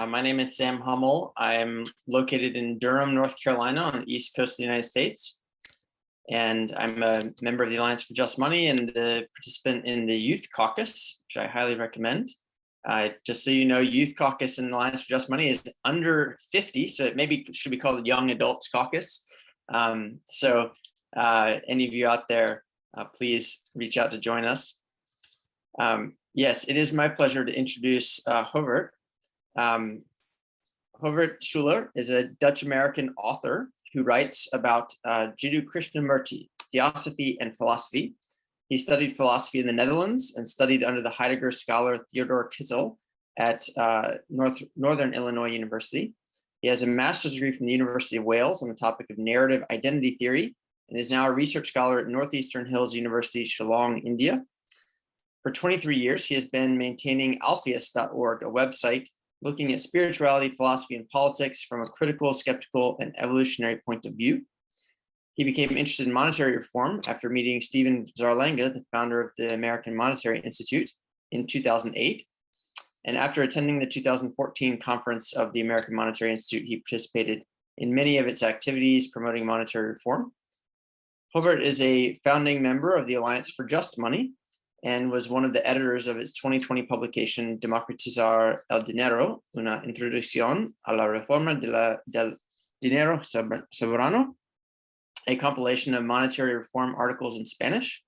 My name is Sam Hummel. I'm located in Durham, North Carolina on the East Coast of the United States. And I'm a member of the Alliance for Just Money and the participant in the Youth Caucus, which I highly recommend. Just so you know, Youth Caucus in the Alliance for Just Money is under 50, so it maybe should be called Young Adults Caucus. Any of you out there, please reach out to join us. Yes, it is my pleasure to introduce Govert. Govert Schuller is a Dutch-American author who writes about Jiddu Krishnamurti, theosophy and philosophy. He studied philosophy in the Netherlands and studied under the Heidegger scholar Theodor Kissel at Northern Illinois University. He has a master's degree from the University of Wales on the topic of narrative identity theory and is now a research scholar at Northeastern Hills University, Shillong, India. For 23 years, he has been maintaining alpheus.org, a website looking at spirituality, philosophy, and politics from a critical, skeptical, and evolutionary point of view. He became interested in monetary reform after meeting Stephen Zarlenga, the founder of the American Monetary Institute, in 2008. And after attending the 2014 conference of the American Monetary Institute, he participated in many of its activities promoting monetary reform. Govert is a founding member of the Alliance for Just Money and was one of the editors of its 2020 publication, Democratizar el Dinero, una introducción a la reforma del dinero soberano, a compilation of monetary reform articles in Spanish.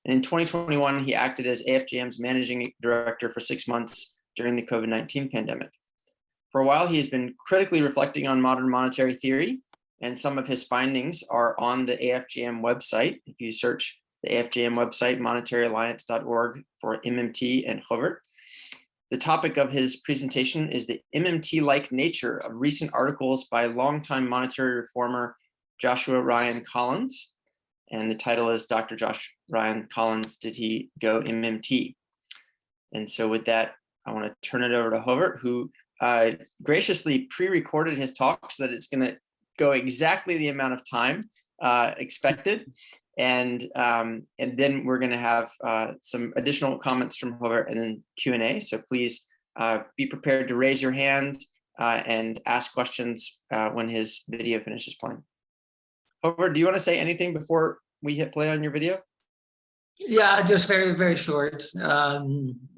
And in 2021, he acted as AFJM's managing director for 6 months during the COVID-19 pandemic. For a while, he has been critically reflecting on modern monetary theory, and some of his findings are on the AFJM website. If you search the AFJM website, monetaryalliance.org, for MMT and Govert. The topic of his presentation is the MMT-like nature of recent articles by longtime monetary reformer Joshua Ryan Collins. And the title is Dr. Josh Ryan Collins, Did He Go MMT? And so with that, I want to turn it over to Govert, who graciously pre-recorded his talk so that it's going to go exactly the amount of time expected. And then we're going to have some additional comments from Govert and then Q&A. So please be prepared to raise your hand and ask questions when his video finishes playing. Govert, do you want to say anything before we hit play on your video? Yeah, just very, very short.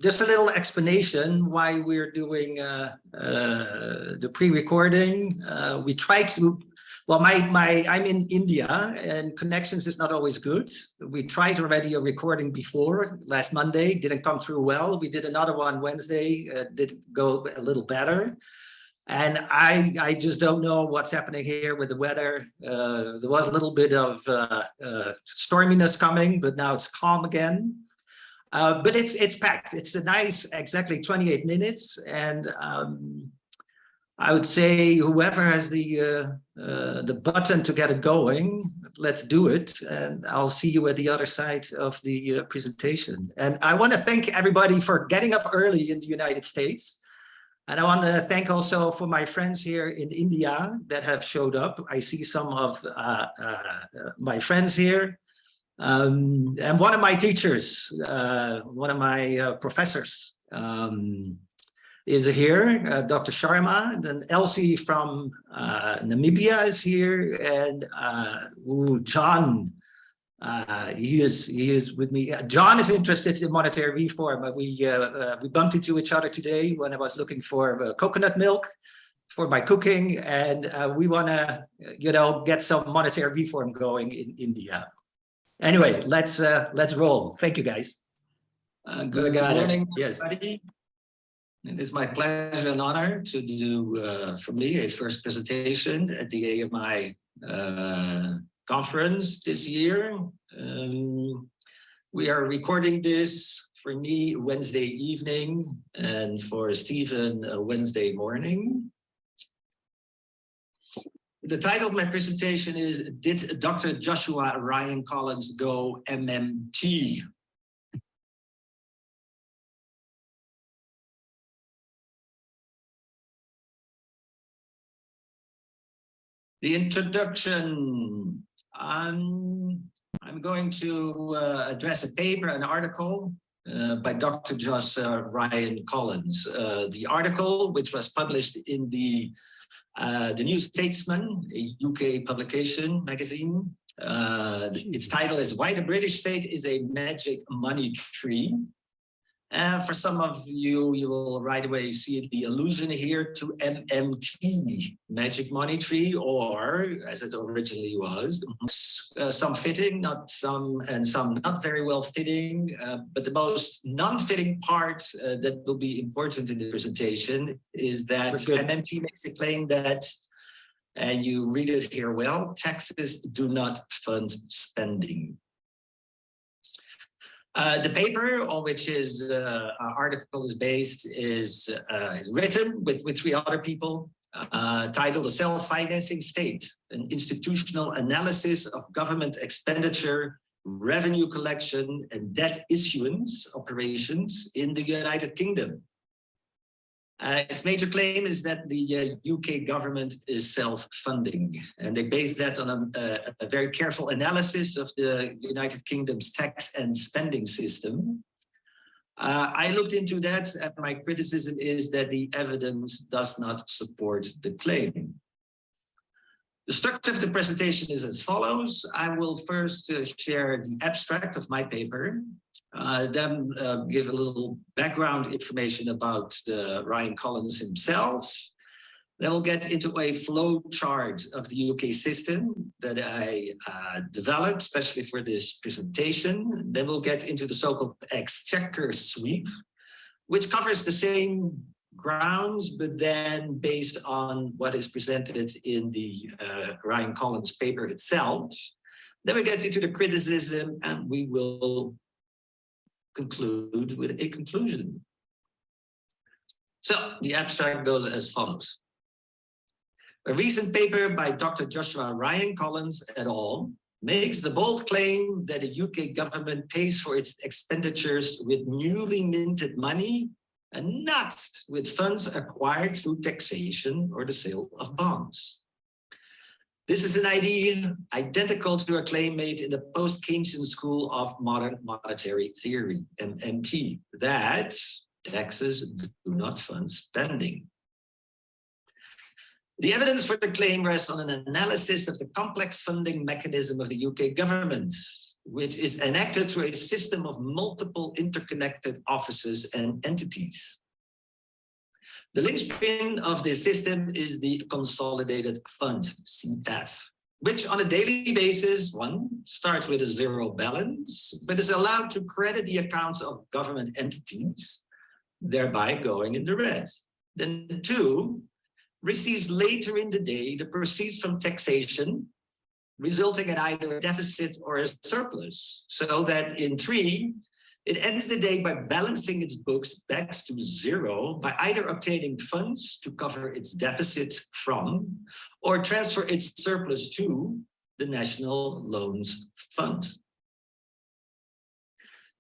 Just a little explanation why we're doing the pre-recording. We try to, well, I'm in India and connections is not always good. We tried already a recording before last Monday, didn't come through well. We did another one Wednesday, did go a little better. And I just don't know what's happening here with the weather. There was a little bit of storminess coming, but now it's calm again. But it's packed. It's a nice, exactly 28 minutes. And I would say whoever has the button to get it going, let's do it. And I'll see you at the other side of the presentation. And I want to thank everybody for getting up early in the United States. And I want to thank also for my friends here in India that have showed up. I see some of my friends here. And one of my teachers, one of my professors is here, Dr. Sharma. And then Elsie from Namibia is here. And John, he is with me. John is interested in monetary reform. We bumped into each other today when I was looking for coconut milk for my cooking, and we want to, get some monetary reform going in India. Anyway, let's roll. Thank you, guys. Good morning, yes. everybody. It is my pleasure and honor to do, for me, a first presentation at the AMI conference this year. We are recording this for me Wednesday evening and for Stephen Wednesday morning. The title of my presentation is, Did Dr. Joshua Ryan Collins Go MMT? The introduction. I'm going to address a paper, an article by Dr. Josh Ryan Collins. The article, which was published in the New Statesman, a UK publication magazine. Its title is "Why the British State is a Magic Money Tree." For some of you, you will right away see the allusion here to MMT, Magic Money Tree, or as it originally was, some fitting, not some, and some not very well fitting. But the most non-fitting part that will be important in the presentation is that MMT makes the claim that, and you read it here well, taxes do not fund spending. The paper on which his article is based is written with 3 other people, titled "The Self-Financing State, an Institutional Analysis of Government Expenditure, Revenue Collection, and Debt Issuance Operations in the United Kingdom." Its major claim is that the UK government is self-funding, and they base that on a very careful analysis of the United Kingdom's tax and spending system. I looked into that, and my criticism is that the evidence does not support the claim. The structure of the presentation is as follows. I will first share the abstract of my paper, then give a little background information about Ryan Collins himself. Then we'll get into a flow chart of the UK system that I developed, especially for this presentation. Then we'll get into the so-called exchequer sweep, which covers the same grounds, but then based on what is presented in the Ryan Collins paper itself. Then we get into the criticism, and we will conclude with a conclusion. So the abstract goes as follows. A recent paper by Dr. Joshua Ryan Collins et al. Makes the bold claim that the UK government pays for its expenditures with newly minted money and not with funds acquired through taxation or the sale of bonds. This is an idea identical to a claim made in the post-Keynesian school of modern monetary theory, MMT, that taxes do not fund spending. The evidence for the claim rests on an analysis of the complex funding mechanism of the UK government, which is enacted through a system of multiple interconnected offices and entities. The linchpin of this system is the Consolidated Fund, CF, which on a daily basis, one, starts with a zero balance, but is allowed to credit the accounts of government entities, thereby going in the red. Then 2, receives later in the day the proceeds from taxation, resulting in either a deficit or a surplus, so that in 3, it ends the day by balancing its books back to zero by either obtaining funds to cover its deficit from or transfer its surplus to the National Loans Fund.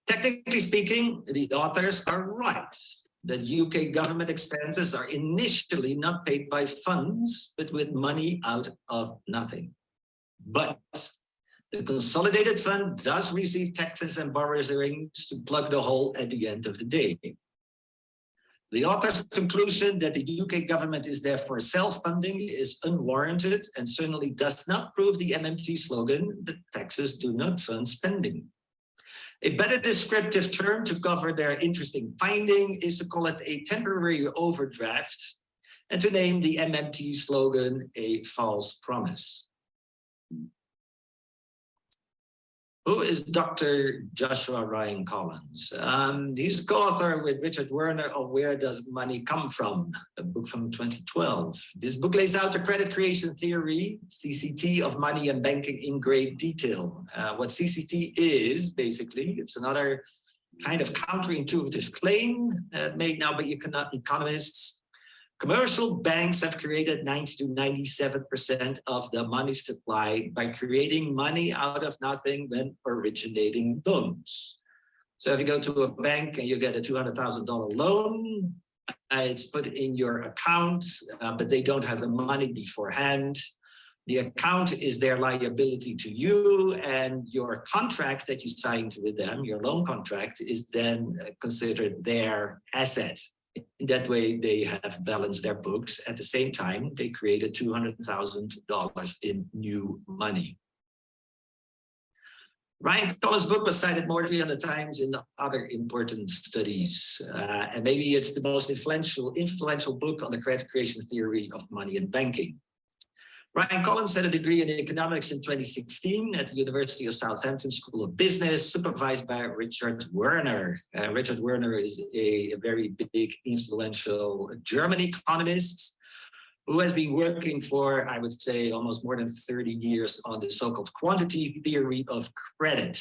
Technically speaking, the authors are right that UK government expenses are initially not paid by funds, but with money out of nothing. But the Consolidated Fund does receive taxes and borrowings to plug the hole at the end of the day. The author's conclusion that the UK government is therefore self-funding is unwarranted and certainly does not prove the MMT slogan that taxes do not fund spending. A better descriptive term to cover their interesting finding is to call it a temporary overdraft and to name the MMT slogan a false promise. Who is Dr. Joshua Ryan Collins? He's a co-author with Richard Werner of Where Does Money Come From, a book from 2012. This book lays out the credit creation theory, CCT, of money and banking in great detail. What CCT is, basically, it's another kind of counterintuitive claim made now by economists. Commercial banks have created 90 to 97% of the money supply by creating money out of nothing when originating loans. So if you go to a bank and you get a $200,000 loan, it's put in your account, but they don't have the money beforehand. The account is their liability to you, and your contract that you signed with them, your loan contract, is then considered their asset. In that way, they have balanced their books. At the same time, they created $200,000 in new money. Ryan Collins' book was cited more than 300 times in other important studies. And maybe it's the most influential book on the credit creation theory of money and banking. Ryan Collins had a degree in economics in 2016 at the University of Southampton School of Business, supervised by Richard Werner. Richard Werner is a very big, influential German economist who has been working for, I would say, almost more than 30 years on the so-called quantity theory of credit.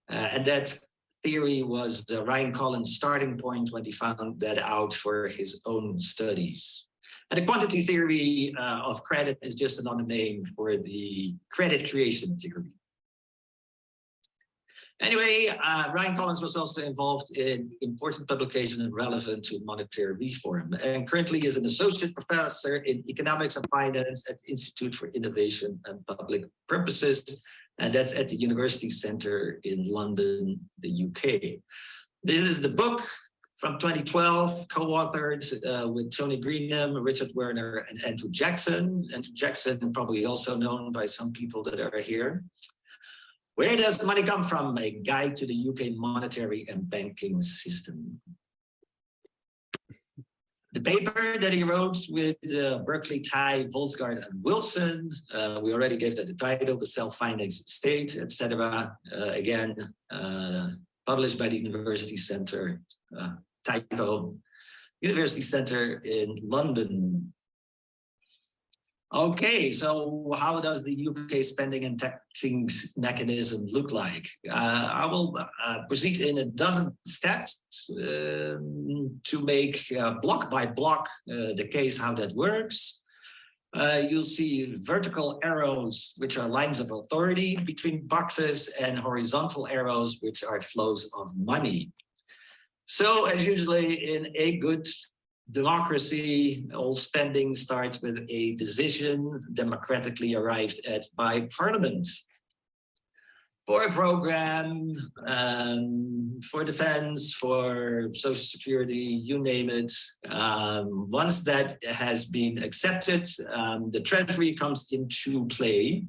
And that theory was Ryan Collins' starting point when he found that out for his own studies. And the quantity theory of credit is just another name for the credit creation theory. Anyway, Ryan Collins was also involved in important publications relevant to monetary reform, and currently is an associate professor in economics and finance at the Institute for Innovation and Public Purposes, and that's at the University Centre in London, the UK. This is the book from 2012, co-authored with Tony Greenham, Richard Werner, and Andrew Jackson. Andrew Jackson, probably also known by some people that are here. Where does money come from? A guide to the UK monetary and banking system. The paper that he wrote with Berkeley, Ty, Volsgaard, and Wilson, we already gave that the title, The Self-Financed State, etc. Again, published by the University Centre, typo, University Centre in London. Okay, so how does the UK spending and taxing mechanism look like? I will proceed in a dozen steps to make block by block the case how that works. You'll see vertical arrows, which are lines of authority between boxes, and horizontal arrows, which are flows of money. So as usually in a good democracy, all spending starts with a decision democratically arrived at by Parliament for a program, for defense, for social security, you name it. Once that has been accepted, the Treasury comes into play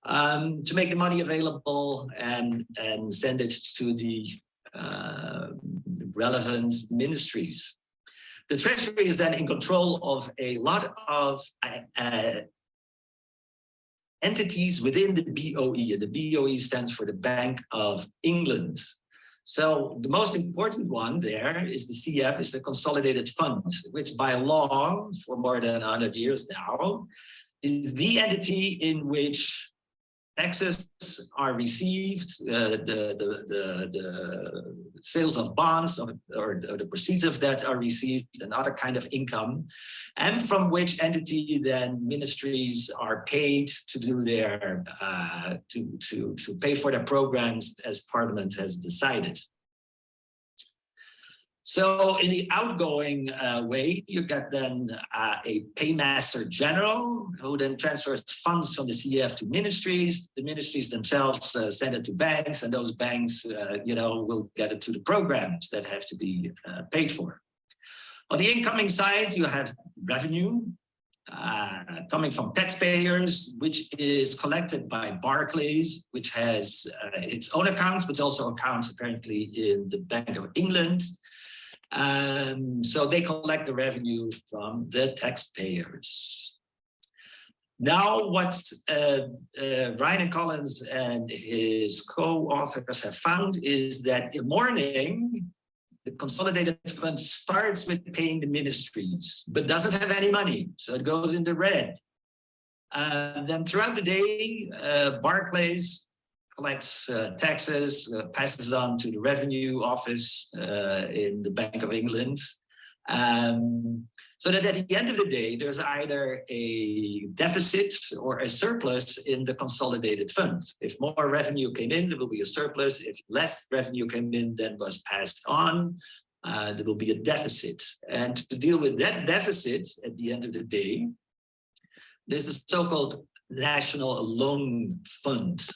to make the money available and send it to the relevant ministries. The Treasury is then in control of a lot of entities within the BOE, and the BOE stands for the Bank of England. So the most important one there is the CF, is the Consolidated Fund, which by law for more than 100 years now is the entity in which taxes are received, the sales of bonds or the proceeds of that are received, and other kind of income, and from which entity then ministries are paid to do their to pay for their programs as Parliament has decided. So in the outgoing way, you get then a paymaster general who then transfers funds from the CF to ministries. The ministries themselves send it to banks, and those banks, will get it to the programs that have to be paid for. On the incoming side, you have revenue coming from taxpayers, which is collected by Barclays, which has its own accounts, but also accounts apparently in the Bank of England. So they collect the revenue from the taxpayers. Now, what Ryan Collins and his co-authors have found is that in the morning, the Consolidated Fund starts with paying the ministries, but doesn't have any money, so it goes in the red. Then throughout the day, Barclays collects taxes, passes on to the revenue office in the Bank of England. So that at the end of the day, there's either a deficit or a surplus in the consolidated fund. If more revenue came in, there will be a surplus. If less revenue came in than was passed on, there will be a deficit. And to deal with that deficit at the end of the day, there's a so-called national loan fund.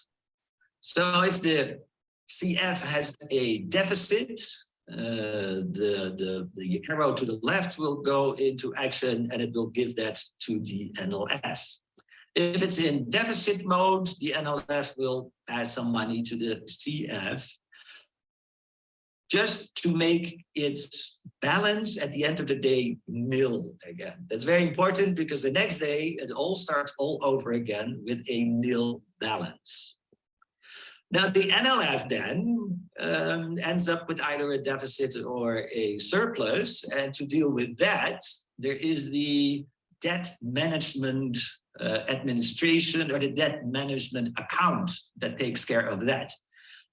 So if the CF has a deficit, the arrow to the left will go into action and it will give that to the NLF. If it's in deficit mode, the NLF will pass some money to the CF just to make its balance at the end of the day nil again. That's very important because the next day it all starts all over again with a nil balance. Now the NLF then ends up with either a deficit or a surplus, and to deal with that, there is the debt management administration or the debt management account that takes care of that.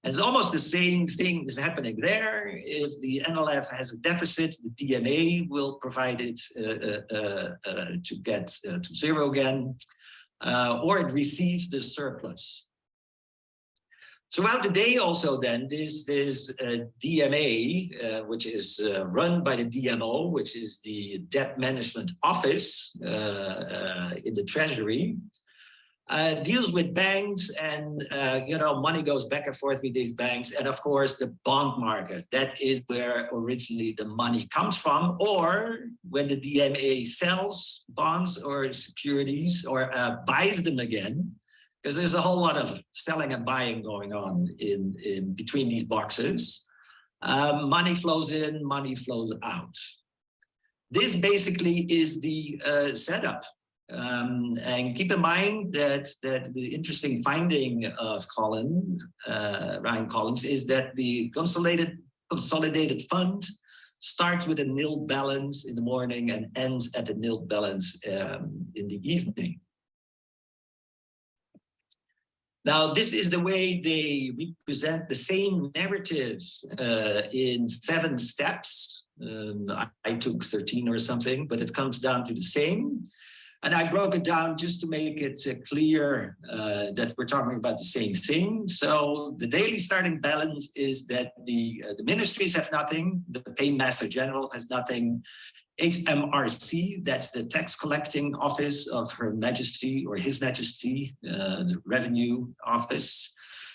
And it's almost the same thing is happening there. If the NLF has a deficit, the DMA will provide it to get to zero again, or it receives the surplus. Throughout the day also then, this DMA, which is run by the DMO, which is the Debt Management Office in the Treasury, deals with banks and, money goes back and forth with these banks. And of course, the bond market, that is where originally the money comes from, or when the DMA sells bonds or securities or buys them again, because there's a whole lot of selling and buying going on in between these boxes. Money flows in, money flows out. This basically is the setup. And keep in mind that the interesting finding of Ryan Collins, is that the consolidated fund starts with a nil balance in the morning and ends at a nil balance in the evening. Now, this is the way they represent the same narrative in 7 steps. I took 13 or something, but it comes down to the same. And I broke it down just to make it clear that we're talking about the same thing. So the daily starting balance is that the ministries have nothing, the Paymaster General has nothing, HMRC, that's the tax collecting office of Her Majesty or His Majesty, the Revenue Office.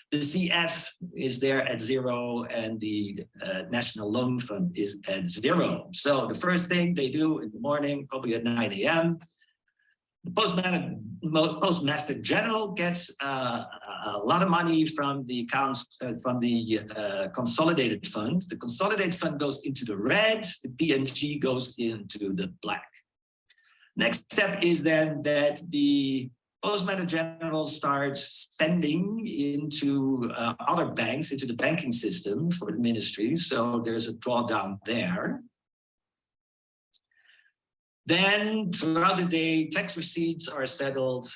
The CF is there at 0 and the National Loan Fund is at 0. So the first thing they do in the morning, probably at 9 a.m., the Postmaster General gets a lot of money from the accounts, from the consolidated fund. The consolidated fund goes into the red, the PMG goes into the black. Next step is then that the Postmaster General starts spending into other banks, into the banking system for the ministry. So there's a drawdown there. Then throughout the day, tax receipts are settled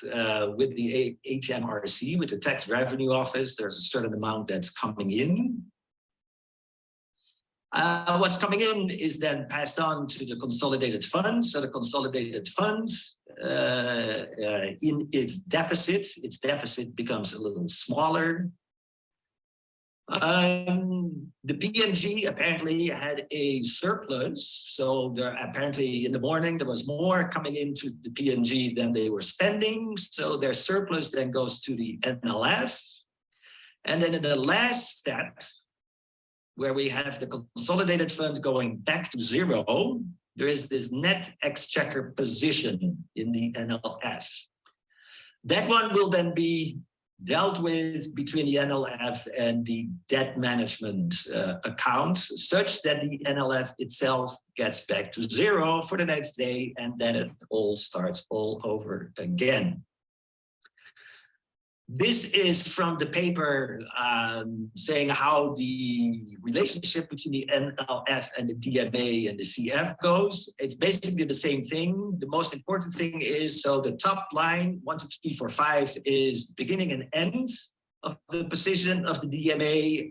with the HMRC, with the Tax Revenue Office. There's a certain amount that's coming in. What's coming in is then passed on to the consolidated fund. So the consolidated fund, in its deficit becomes a little smaller. The PMG apparently had a surplus. So there apparently in the morning, there was more coming into the PMG than they were spending. So their surplus then goes to the NLF. And then in the last step, where we have the consolidated fund going back to 0, there is this net exchequer position in the NLF. That one will then be dealt with between the NLF and the debt management accounts, such that the NLF itself gets back to 0 for the next day, and then it all starts all over again. This is from the paper saying how the relationship between the NLF and the DMA and the CF goes. It's basically the same thing. The most important thing is, so the top line, 1, 2, 3, 4, 5, is beginning and end of the position of the DMA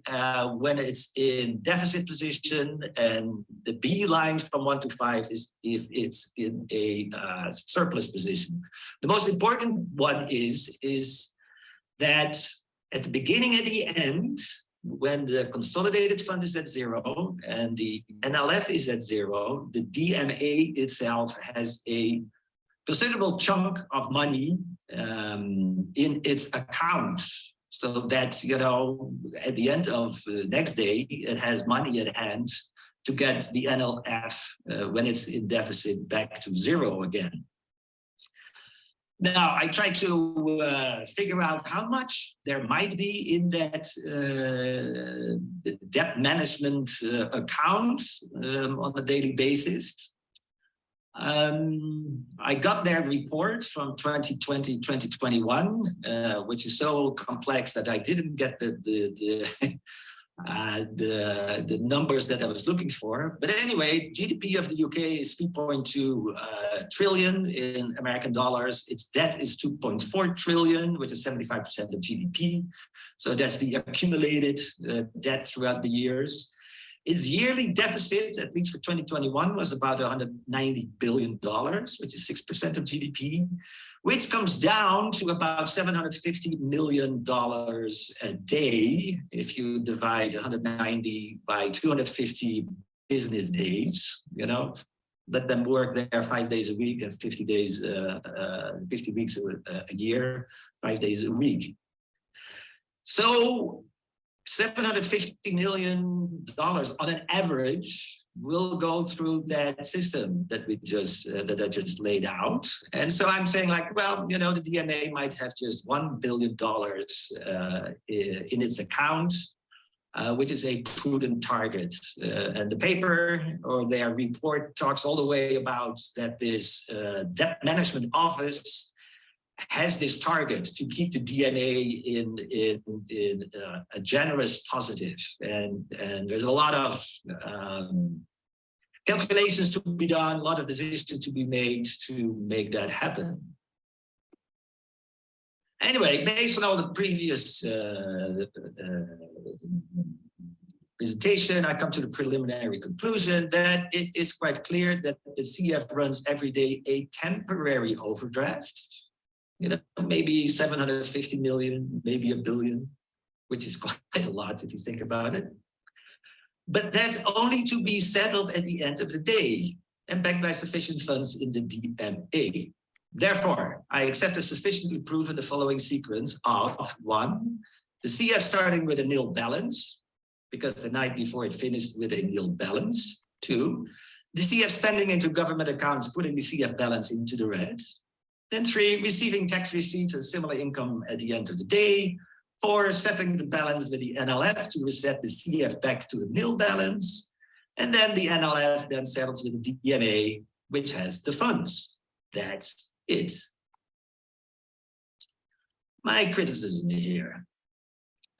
when it's in deficit position, and the B line from 1 to 5 is if it's in a surplus position. The most important one is that at the beginning and the end, when the consolidated fund is at 0 and the NLF is at 0, the DMA itself has a considerable chunk of money in its account, so that, you know, at the end of next day, it has money at hand to get the NLF when it's in deficit back to zero again. Now, I try to figure out how much there might be in that debt management account on a daily basis. I got their report from 2020, 2021, which is so complex that I didn't get the numbers that I was looking for. But anyway, GDP of the UK is 3.2 trillion in American dollars. Its debt is 2.4 trillion, which is 75% of GDP. So that's the accumulated debt throughout the years. Its yearly deficit, at least for 2021, was about $190 billion, which is 6% of GDP, which comes down to about $750 million a day if you divide 190 by 250 business days. You know, let them work there 5 days a week and 50 weeks a year, 5 days a week. So $750 million on an average will go through that system that we just that I just laid out. And so I'm saying, like, well, you know, the DMA might have just $1 billion in its account, which is a prudent target. And the paper or their report talks all the way about that this debt management office has this target to keep the DMA in a generous positive. And there's a lot of calculations to be done, a lot of decisions to be made to make that happen. Anyway, based on all the previous presentation, I come to the preliminary conclusion that it is quite clear that the CF runs every day a temporary overdraft. You know, maybe 750 million, maybe $1 billion, which is quite a lot if you think about it. But that's only to be settled at the end of the day and backed by sufficient funds in the DMA. Therefore, I accept as sufficiently proven the following sequence of: 1, the CF starting with a nil balance, because the night before it finished with a nil balance. 2, the CF spending into government accounts, putting the CF balance into the red. Then 3, receiving tax receipts and similar income at the end of the day. 4, setting the balance with the NLF to reset the CF back to a nil balance. And then the NLF then settles with the DMA, which has the funds. That's it. My criticism here.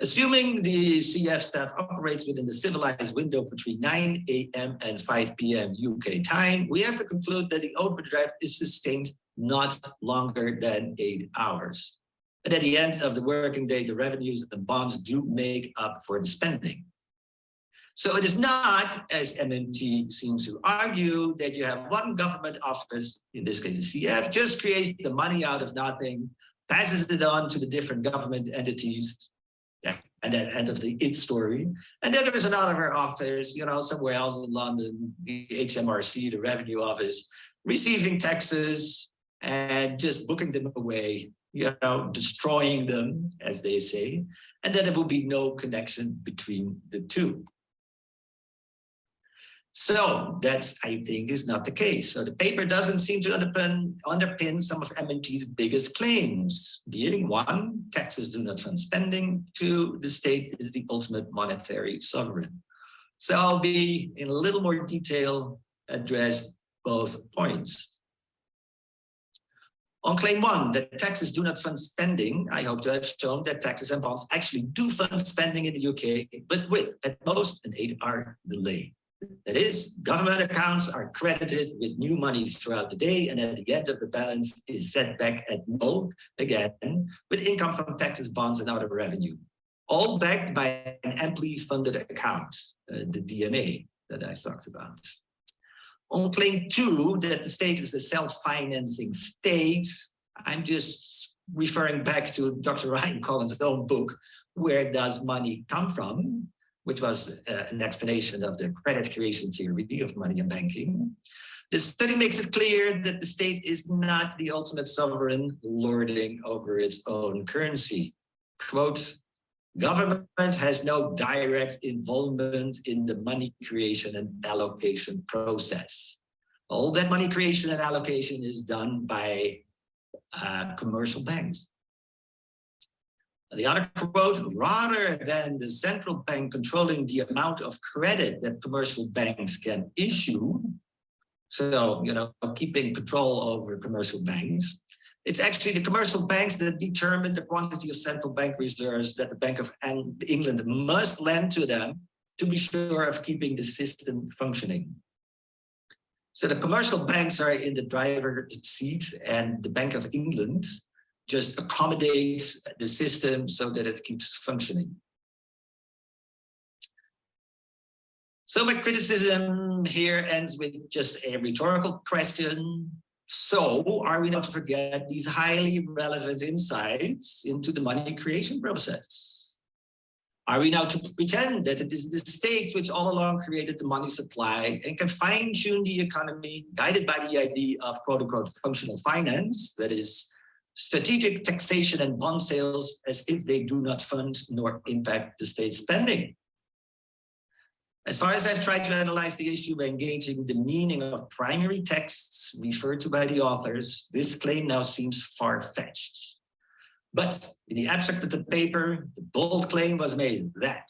Assuming the CF staff operates within the civilized window between 9 a.m. and 5 p.m. UK time, we have to conclude that the overdraft is sustained not longer than 8 hours. And at the end of the working day, the revenues and bonds do make up for the spending. So it is not, as MMT seems to argue, that you have one government office, in this case the CF, just creates the money out of nothing, passes it on to the different government entities, and then end of the it story. And then there is another office, you know, somewhere else in London, the HMRC, the Revenue Office, receiving taxes and just booking them away, you know, destroying them, as they say, and then there will be no connection between the two. So that's, I think, is not the case. So the paper doesn't seem to underpin some of MMT's biggest claims, being 1, taxes do not fund spending, 2, the state is the ultimate monetary sovereign. So I'll be in a little more detail address both points. On claim 1, that taxes do not fund spending, I hope to have shown that taxes and bonds actually do fund spending in the UK, but with at most an 8-hour delay. That is, government accounts are credited with new money throughout the day, and at the end of the balance is set back at null again, with income from taxes, bonds, and other revenue, all backed by an amply funded account, the DMA that I talked about. On claim 2, that the state is a self-financing state, I'm just referring back to Dr. Ryan Collins' own book, Where Does Money Come From?, which was an explanation of the credit creation theory of money and banking. The study makes it clear that the state is not the ultimate sovereign lording over its own currency. Quote, government has no direct involvement in the money creation and allocation process. All that money creation and allocation is done by commercial banks. The other quote, rather than the central bank controlling the amount of credit that commercial banks can issue, so, keeping control over commercial banks, it's actually the commercial banks that determine the quantity of central bank reserves that the Bank of England must lend to them to be sure of keeping the system functioning. So the commercial banks are in the driver's seat, and the Bank of England just accommodates the system so that it keeps functioning. So my criticism here ends with just a rhetorical question. So are we not to forget these highly relevant insights into the money creation process? Are we now to pretend that it is the state which all along created the money supply and can fine-tune the economy, guided by the idea of quote-unquote functional finance, that is strategic taxation and bond sales, as if they do not fund nor impact the state spending? As far as I've tried to analyze the issue by engaging the meaning of primary texts referred to by the authors, this claim now seems far-fetched. But in the abstract of the paper, the bold claim was made that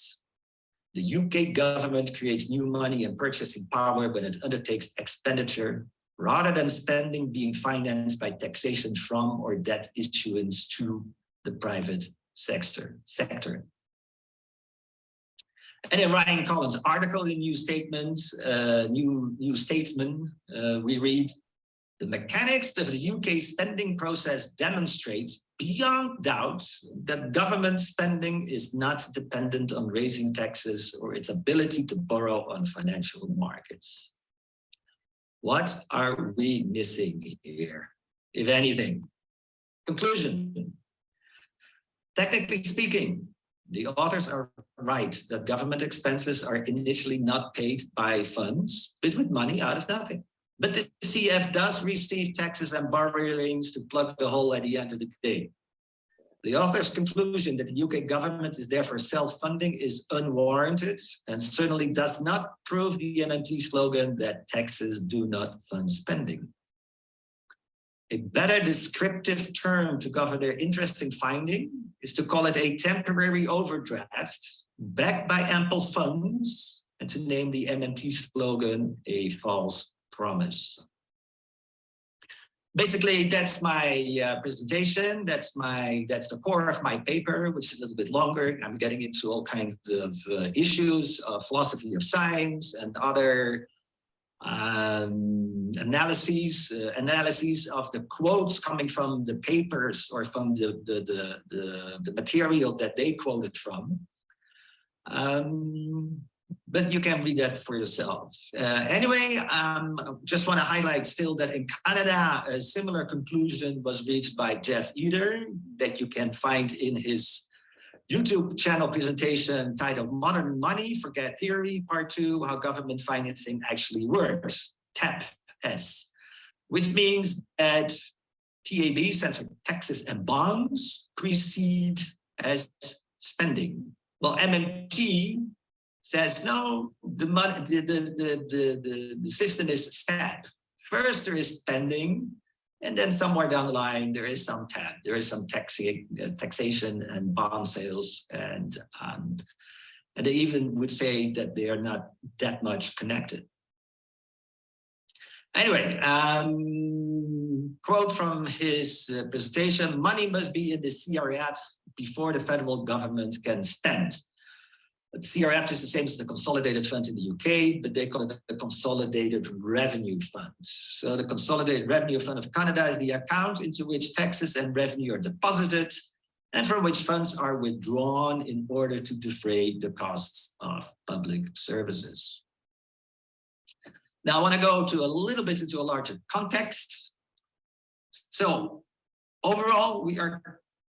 the UK government creates new money and purchasing power when it undertakes expenditure, rather than spending being financed by taxation from or debt issuance to the private sector. And in Ryan Collins' article in New Statesman, we read, the mechanics of the UK spending process demonstrates beyond doubt that government spending is not dependent on raising taxes or its ability to borrow on financial markets. What are we missing here, if anything? Conclusion. Technically speaking, the authors are right that government expenses are initially not paid by funds, but with money out of nothing. But the CF does receive taxes and borrowings to plug the hole at the end of the day. The author's conclusion that the UK government is therefore self-funding is unwarranted and certainly does not prove the MMT slogan that taxes do not fund spending. A better descriptive term to cover their interesting finding is to call it a temporary overdraft backed by ample funds, and to name the MMT slogan a false promise. Basically, that's my presentation. That's the core of my paper, which is a little bit longer. I'm getting into all kinds of issues of philosophy of science and other analyses of the quotes coming from the papers or from the material that they quoted from. But you can read that for yourself. Anyway, just want to highlight still that in Canada, a similar conclusion was reached by Jeff Eder that you can find in his YouTube channel presentation titled Modern Money, Forget Theory, Part 2, How Government Financing Actually Works, TAP-S, which means that TAB, stands for taxes and bonds, precede as spending. Well, MMT says, no, the system is step. First, there is spending, and then somewhere down the line, there is some TAP, there is some taxation and bond sales, and they even would say that they are not that much connected. Anyway, quote from his presentation, money must be in the CRF before the federal government can spend. The CRF is the same as the Consolidated Fund in the UK, but they call it the Consolidated Revenue Fund. So the Consolidated Revenue Fund of Canada is the account into which taxes and revenue are deposited and from which funds are withdrawn in order to defray the costs of public services. Now I want to go to a little bit into a larger context. So overall, we are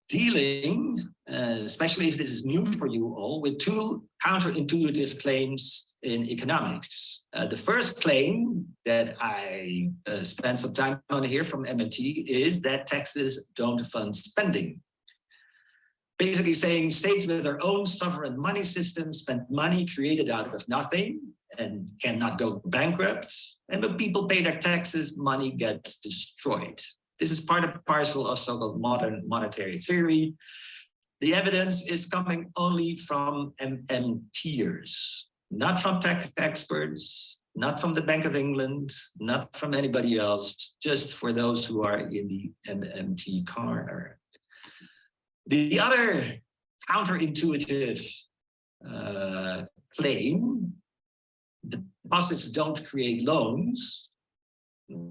dealing, especially if this is new for you all, with two counterintuitive claims in economics. The first claim that I spent some time on here from MMT is that taxes don't fund spending. Basically saying states with their own sovereign money system spend money created out of nothing and cannot go bankrupt. And when people pay their taxes, money gets destroyed. This is part and parcel of so-called modern monetary theory. The evidence is coming only from MMTers, not from tax experts, not from the Bank of England, not from anybody else, just for those who are in the MMT corner. The other counterintuitive claim, deposits don't create loans,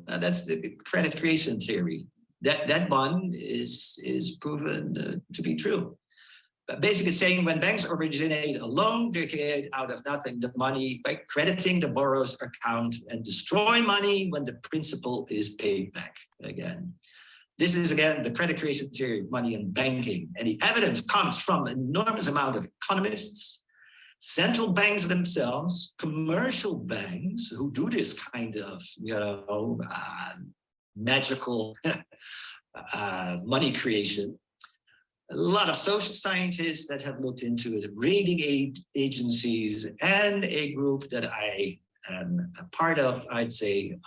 that's the credit creation theory. That one is proven to be true. But basically saying when banks originate a loan, they create out of nothing the money by crediting the borrower's account and destroy money when the principal is paid back again. This is, again, the credit creation theory of money and banking. And the evidence comes from an enormous amount of economists, central banks themselves, commercial banks who do this kind of, magical money creation. A lot of social scientists that have looked into it, rating agencies, and a group that I am a part of, I'd say,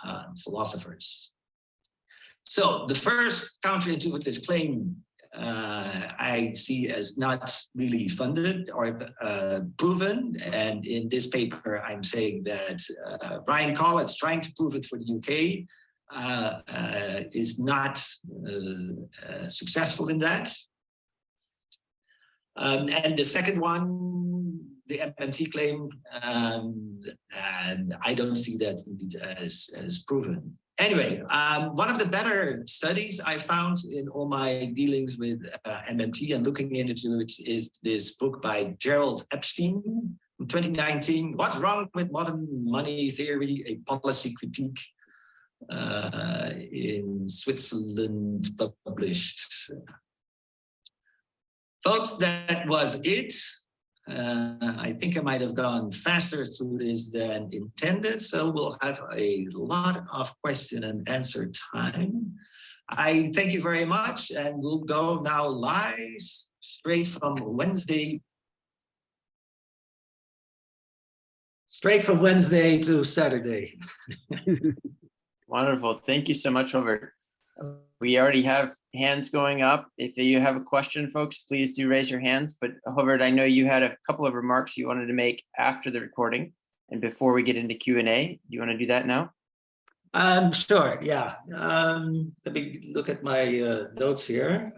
philosophers. So the first counterintuitive claim I see as not really funded or proven. And in this paper, I'm saying that Brian Collett's trying to prove it for the UK is not successful in that. And the second one, the MMT claim, and I don't see that indeed as proven. Anyway, one of the better studies I found in all my dealings with MMT and looking into it is this book by Gerald Epstein from 2019, What's Wrong with Modern Money Theory, a Policy Critique, in Switzerland, published. Folks, that was it. I think I might have gone faster through this than intended, so we'll have a lot of question and answer time. I thank you very much, and we'll go now live straight from Wednesday. Straight from Wednesday to Saturday. Wonderful. Thank you so much, Govert. We already have hands going up. If you have a question, folks, please do raise your hands. But Govert, I know you had a couple of remarks you wanted to make after the recording and before we get into Q&A. Do you want to do that now? Sure, yeah. Let me look at my notes here.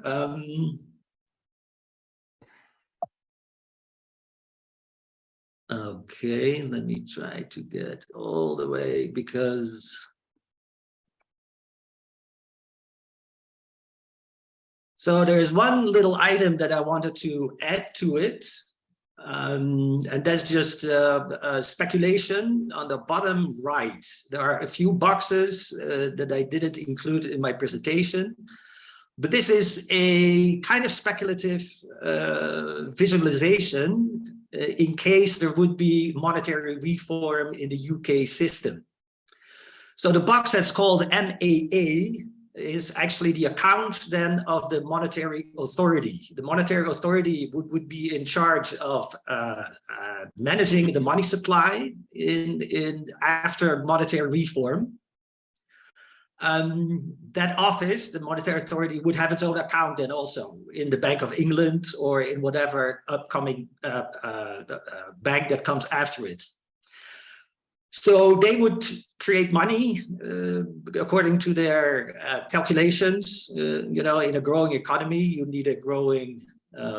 Okay, let me try to get all the way because so there's one little item that I wanted to add to it, and that's just speculation on the bottom right. There are a few boxes that I didn't include in my presentation, but this is a kind of speculative visualization in case there would be monetary reform in the UK system. So the box that's called MAA is actually the account then of the monetary authority. The monetary authority would be in charge of managing the money supply in after monetary reform. That office, the monetary authority, would have its own account then also in the Bank of England or in whatever upcoming bank that comes after it. So they would create money according to their calculations. You know, in a growing economy, you need a growing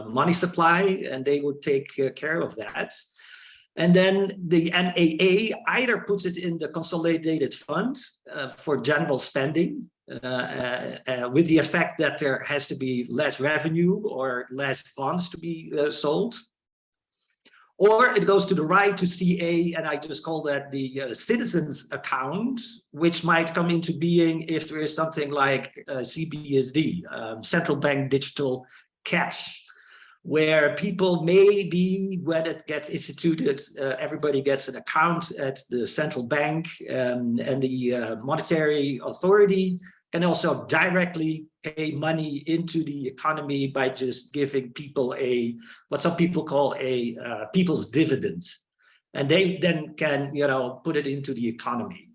money supply, and they would take care of that. And then the MAA either puts it in the consolidated fund for general spending, with the effect that there has to be less revenue or less bonds to be sold. Or it goes to the right to CA, and I just call that the citizens account, which might come into being if there is something like CBSD, central bank digital cash, where people maybe, when it gets instituted, everybody gets an account at the central bank, and the monetary authority can also directly pay money into the economy by just giving people what some people call a people's dividend, and they then can, put it into the economy.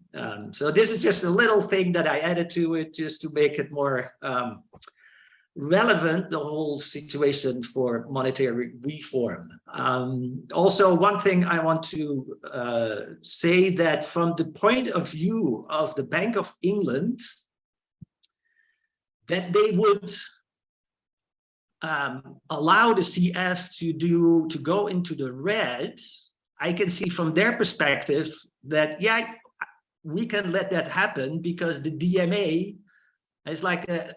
So this is just a little thing that I added to it just to make it more relevant, the whole situation for monetary reform. Also, one thing I want to say, that from the point of view of the Bank of England, that they would allow the CF to go into the red. I can see from their perspective that, yeah, we can let that happen because the DMA is like a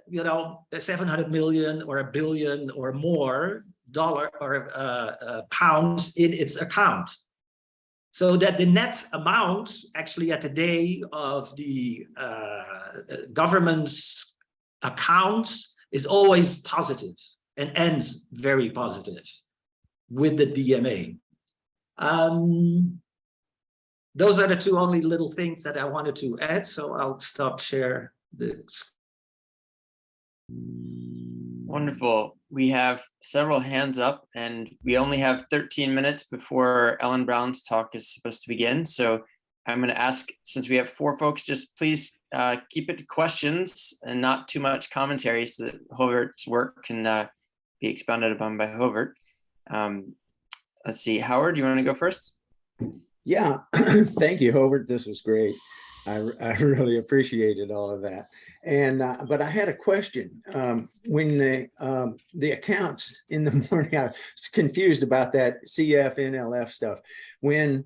700 million or $1 billion or more pounds in its account, so that the net amount actually at the day of the government's accounts is always positive and ends very positive with the DMA. Those are the two only little things that I wanted to add, so I'll stop share the. Wonderful. We have several hands up, and we only have 13 minutes before Ellen Brown's talk is supposed to begin. So I'm going to ask, since we have 4 folks, just please keep it to questions and not too much commentary, so that Govert's work can be expounded upon by Govert. Let's see, Howard, you want to go first? Yeah, thank you, Govert. This was great. I really appreciated all of that. And but I had a question. When the accounts in the morning, I was confused about that CF NLF stuff. When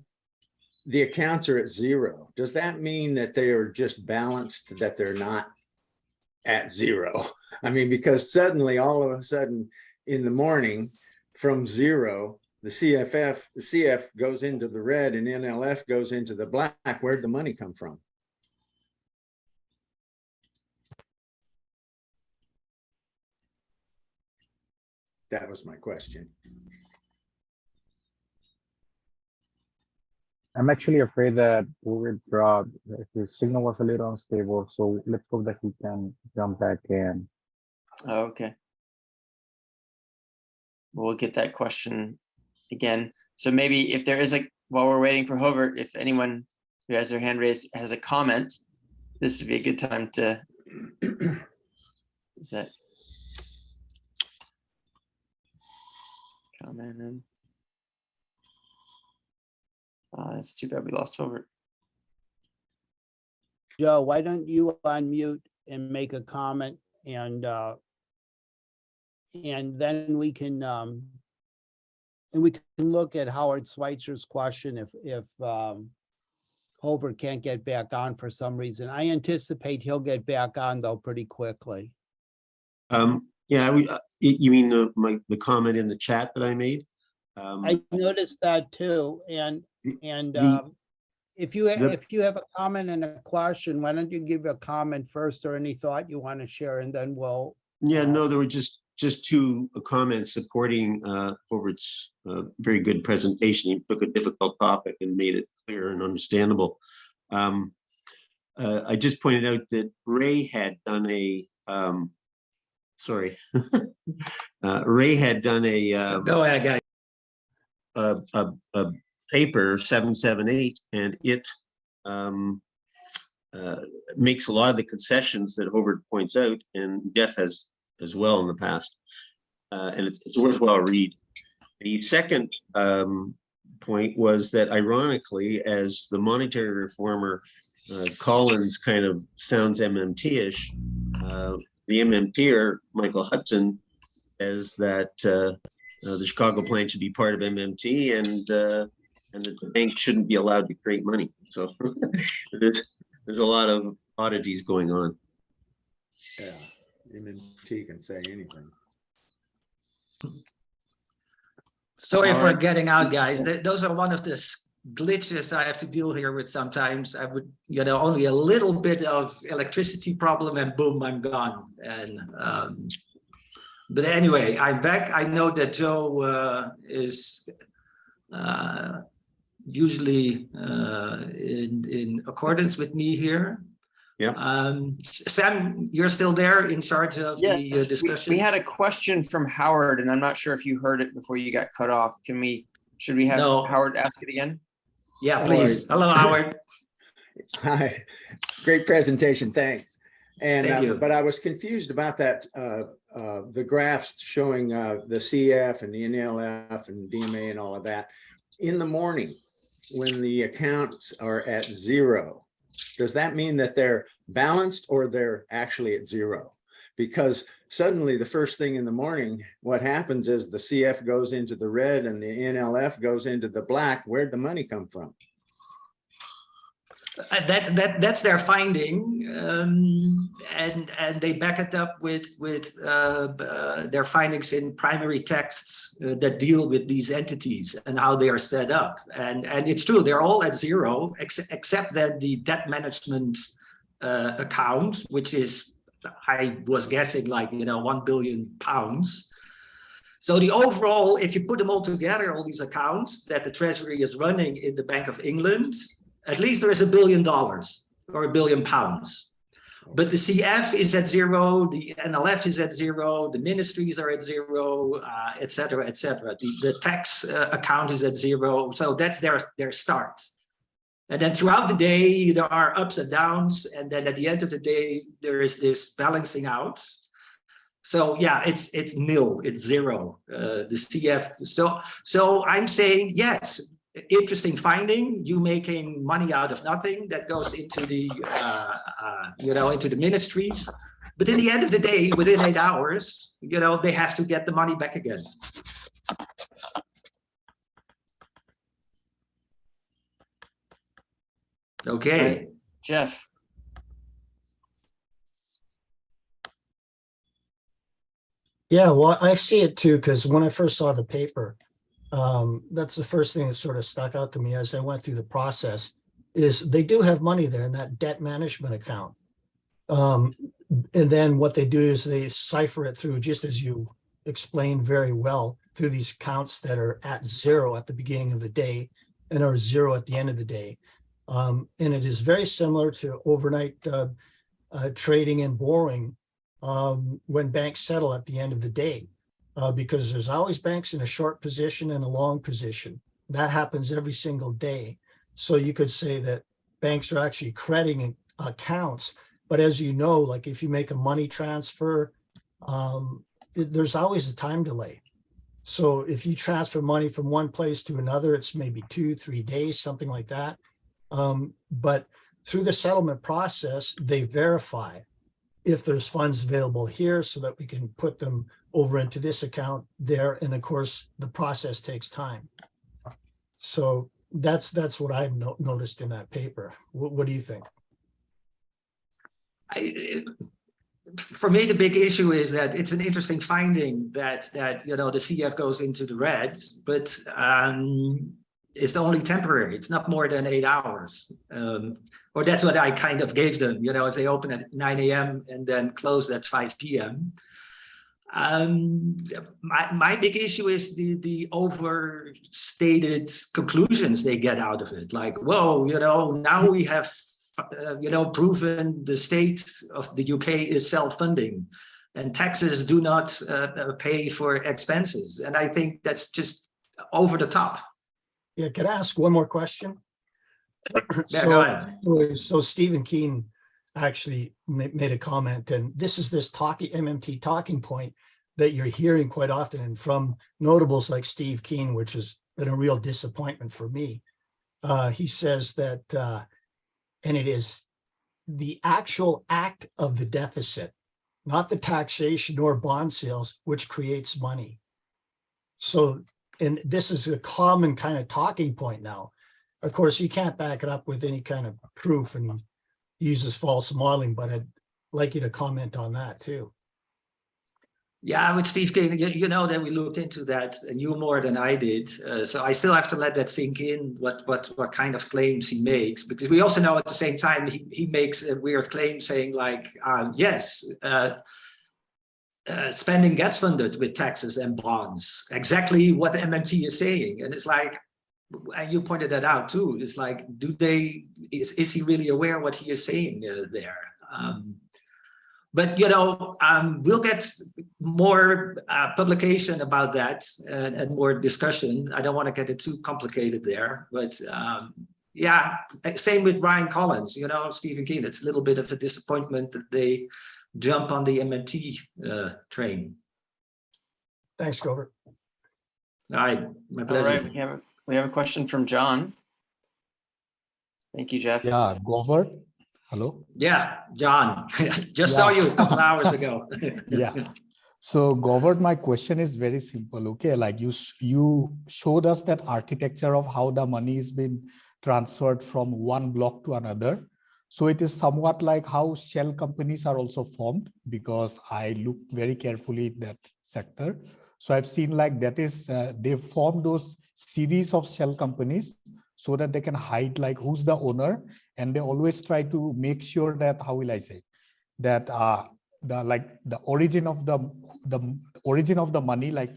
the accounts are at 0, does that mean that they are just balanced, that they're not at 0? I mean, because suddenly, all of a sudden, in the morning, from 0, the CF goes into the red and NLF goes into the black. Where'd the money come from? That was my question. I'm actually afraid that Govert dropped. His signal was a little unstable, so let's hope that he can jump back in. Oh, okay. We'll get that question again. So maybe if there is while we're waiting for Govert, if anyone who has their hand raised has a comment, this would be a good time to. Is that comment in? That's too bad we lost Govert. Joe, why don't you unmute and make a comment, and then we can look at Howard Schweitzer's question if Govert can't get back on for some reason. I anticipate he'll get back on though pretty quickly. Yeah, you mean the comment in the chat that I made? I noticed that too, and if you have a comment and a question, why don't you give a comment first, or any thought you want to share, and then we'll. Yeah, no, there were just 2 comments supporting Govert's very good presentation. He took a difficult topic and made it clear and understandable. I just pointed out that Ray had done a Ray had done a Go ahead, guys. a paper 778, and it makes a lot of the concessions that Govert points out, and Jeff has as well in the past, and it's a worthwhile read. The second point was that, ironically, as the monetary reformer Collins kind of sounds MMT-ish, the MMTer Michael Hudson says that the Chicago plan should be part of MMT, and that the bank shouldn't be allowed to create money. So there's a lot of oddities going on. Yeah, MMT can say anything. Sorry for getting out, guys. Those are one of the glitches I have to deal here with sometimes. I would, only a little bit of electricity problem and boom, I'm gone. And But anyway, I'm back. I know that Joe is usually in accordance with me here. Yeah. Sam, you're still there in charge of the Yes, discussion? we had a question from Howard, and I'm not sure if you heard it before you got cut off. Should we have No. Howard ask it again? Yeah, All please. right. Hello, Howard. Hi, great presentation, thanks. And, Thank you. but I was confused about that, the graphs showing the CF and the NLF and DMA and all of that. In the morning, when the accounts are at zero, does that mean that they're balanced or they're actually at zero? Because suddenly the first thing in the morning, what happens is the CF goes into the red and the NLF goes into the black. Where'd the money come from? That's their finding, and they back it up with their findings in primary texts that deal with these entities and how they are set up. And it's true, they're all at zero, except that the debt management account, which is, I was guessing, like, £1 billion. So the overall, if you put them all together, all these accounts that the Treasury is running in the Bank of England, at least there is $1 billion or £1 billion. But the CF is at zero, the NLF is at zero, the ministries are at zero, et cetera, et cetera. The tax account is at zero. So that's their start. And then throughout the day, there are ups and downs. And then at the end of the day, there is this balancing out. So yeah, it's nil, it's zero, the CF. So I'm saying, yes, interesting finding. You making money out of nothing that goes into the into the ministries, but in the end of the day, within 8 hours, they have to get the money back again. Okay. Right. Jeff. Yeah, well, I see it too, because when I first saw the paper, that's the first thing that sort of stuck out to me as I went through the process, is they do have money there in that debt management account. And then what they do is they cipher it through, just as you explained very well, through these accounts that are at zero at the beginning of the day and are zero at the end of the day. And it is very similar to overnight trading and borrowing when banks settle at the end of the day. Because there's always banks in a short position and a long position. That happens every single day. So you could say that banks are actually crediting accounts. But as you know, like if you make a money transfer, there's always a time delay. So if you transfer money from one place to another, it's maybe 2-3 days, something like that. But through the settlement process, they verify if there's funds available here so that we can put them over into this account there. And of course, the process takes time. So that's what I've noticed in that paper. What do you think? For me, the big issue is that it's an interesting finding that the CF goes into the red, but it's only temporary. It's not more than 8 hours. Or that's what I kind of gave them, if they open at 9 a.m. and then close at 5 p.m. My big issue is the overstated conclusions they get out of it. Like, whoa, now we have, proven the state of the UK is self-funding and taxes do not pay for expenses. And I think that's just over the top. Yeah, can I ask one more question? Yeah, go ahead. So Stephen Keen actually made a comment, and this is this MMT talking point that you're hearing quite often, and from notables like Steve Keen, which has been a real disappointment for me. He says that, and it is the actual act of the deficit, not the taxation or bond sales, which creates money. So, and this is a common kind of talking point now. Of course, you can't back it up with any kind of proof, and he uses false modeling, but I'd like you to comment on that too. Yeah, with Steve King, that we looked into that, and you more than I did. So I still have to let that sink in, what kind of claims he makes, because we also know at the same time he makes a weird claim saying like, yes, spending gets funded with taxes and bonds. Exactly what the MMT is saying, and it's like, and you pointed that out too. It's like, is he really aware what he is saying there? But we'll get more publication about that and more discussion. I don't want to get it too complicated there, but yeah, same with Ryan Collins. Stephen Keen. It's a little bit of a disappointment that they jump on the MMT train. Thanks, Govert. All right, my All pleasure. right, we have a question from John. Thank you, Jeff. Yeah, Govert. Hello. Yeah, John, just saw you a couple hours ago. Yeah. So Govert, my question is very simple. Okay, like you showed us that architecture of how the money is being transferred from one block to another. So it is somewhat like how shell companies are also formed, because I looked very carefully at that sector. So I've seen like that is they form those series of shell companies so that they can hide like who's the owner, and they always try to make sure that, how will I say, that the origin of the money, like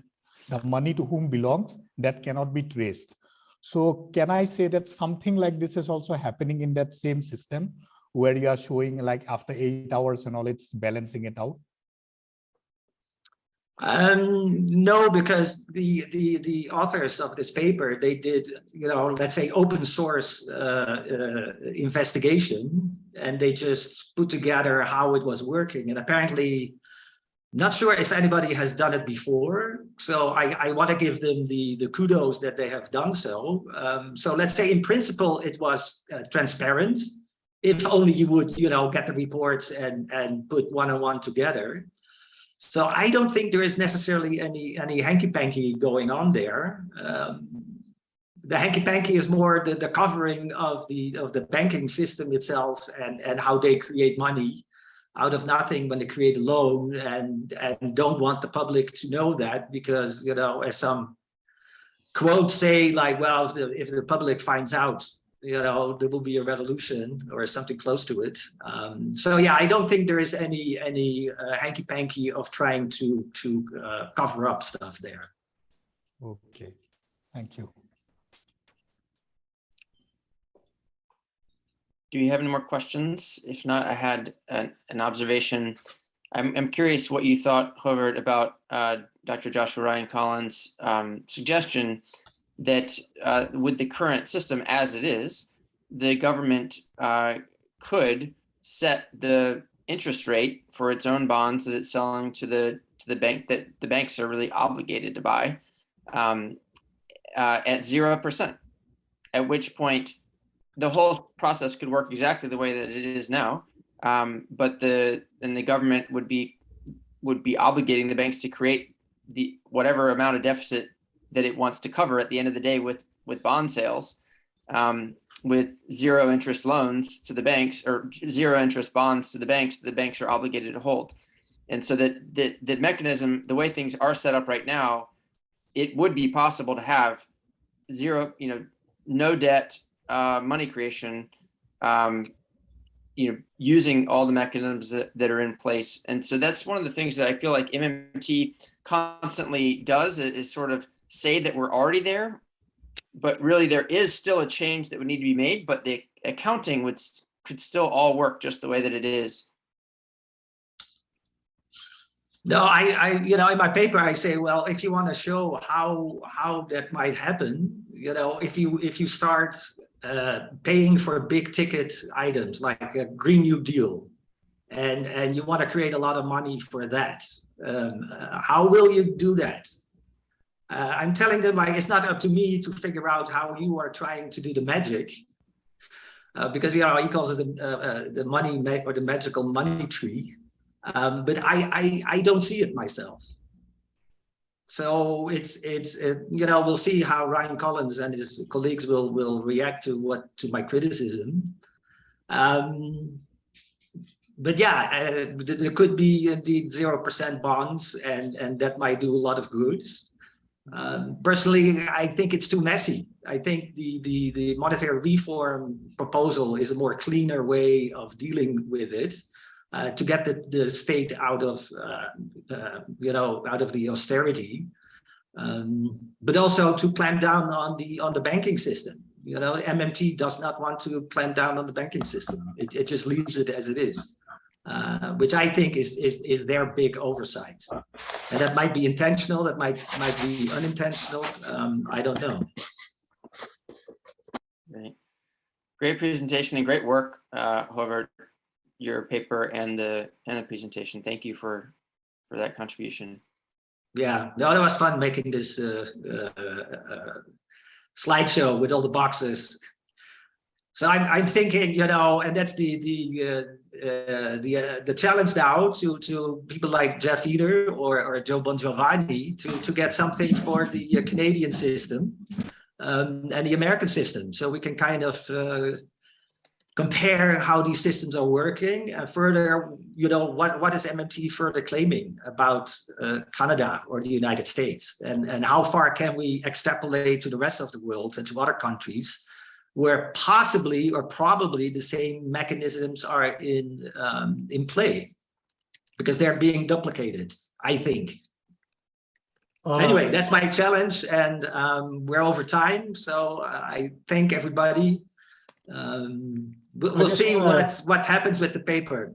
the money to whom belongs, that cannot be traced. So can I say that something like this is also happening in that same system, where you are showing like after 8 hours and all, it's balancing it out? No, because the authors of this paper, they did, let's say open source investigation, and they just put together how it was working. And apparently, not sure if anybody has done it before. So I want to give them the kudos that they have done so. So let's say in principle, it was transparent. If only you would, get the reports and put one-on-one together. So I don't think there is necessarily any hanky-panky going on there. The hanky-panky is more the covering of the banking system itself, and how they create money out of nothing when they create a loan, and don't want the public to know that, because as some quotes say, like, well, if the public finds out, there will be a revolution or something close to it. So yeah, I don't think there is any hanky-panky of trying to cover up stuff there. Okay, thank you. Do you have any more questions? If not, I had an observation. I'm curious what you thought, Govert, about Dr. Joshua Ryan Collins' suggestion that with the current system as it is, the government could set the interest rate for its own bonds that it's selling to the bank, that the banks are really obligated to buy, at 0%. At which point, the whole process could work exactly the way that it is now, but the government would be obligating the banks to create the whatever amount of deficit that it wants to cover at the end of the day with bond sales, with zero interest loans to the banks, or zero interest bonds to the banks are obligated to hold. And so that the mechanism, the way things are set up right now, it would be possible to have zero, no debt money creation, using all the mechanisms that are in place. And so that's one of the things that I feel like MMT constantly does, is sort of say that we're already there, but really there is still a change that would need to be made, but the accounting could still all work just the way that it is. No, I in my paper, I say, well, if you want to show how that might happen, if you start paying for big ticket items like a Green New Deal, and you want to create a lot of money for that, how will you do that? I'm telling them, like, it's not up to me to figure out how you are trying to do the magic, because he calls it the money or the magical money tree, but I don't see it myself. So it's we'll see how Ryan Collins and his colleagues will react to my criticism. But yeah, there could be indeed 0% bonds, and that might do a lot of good. Personally, I think it's too messy. I think the monetary reform proposal is a more cleaner way of dealing with it. to get the state out of out of the austerity, but also to clamp down on the banking system. MMT does not want to clamp down on the banking system. It just leaves it as it is, which I think is their big oversight. And that might be intentional, that might be unintentional. I don't know. Great presentation and great work, Govert, your paper and the presentation. Thank you for that contribution. Yeah, no, it was fun making this slideshow with all the boxes. So I'm thinking, and that's the challenge now to people like Jeff Eder or Joe Bongiovanni to get something for the Canadian system and the American system, so we can kind of compare how these systems are working, and further, what is MMT further claiming about Canada or the United States, and how far can we extrapolate to the rest of the world and to other countries where possibly or probably the same mechanisms are in play, because they're being duplicated, I think. Anyway, that's my challenge, and we're over time, so I thank everybody. We'll see what happens with the paper.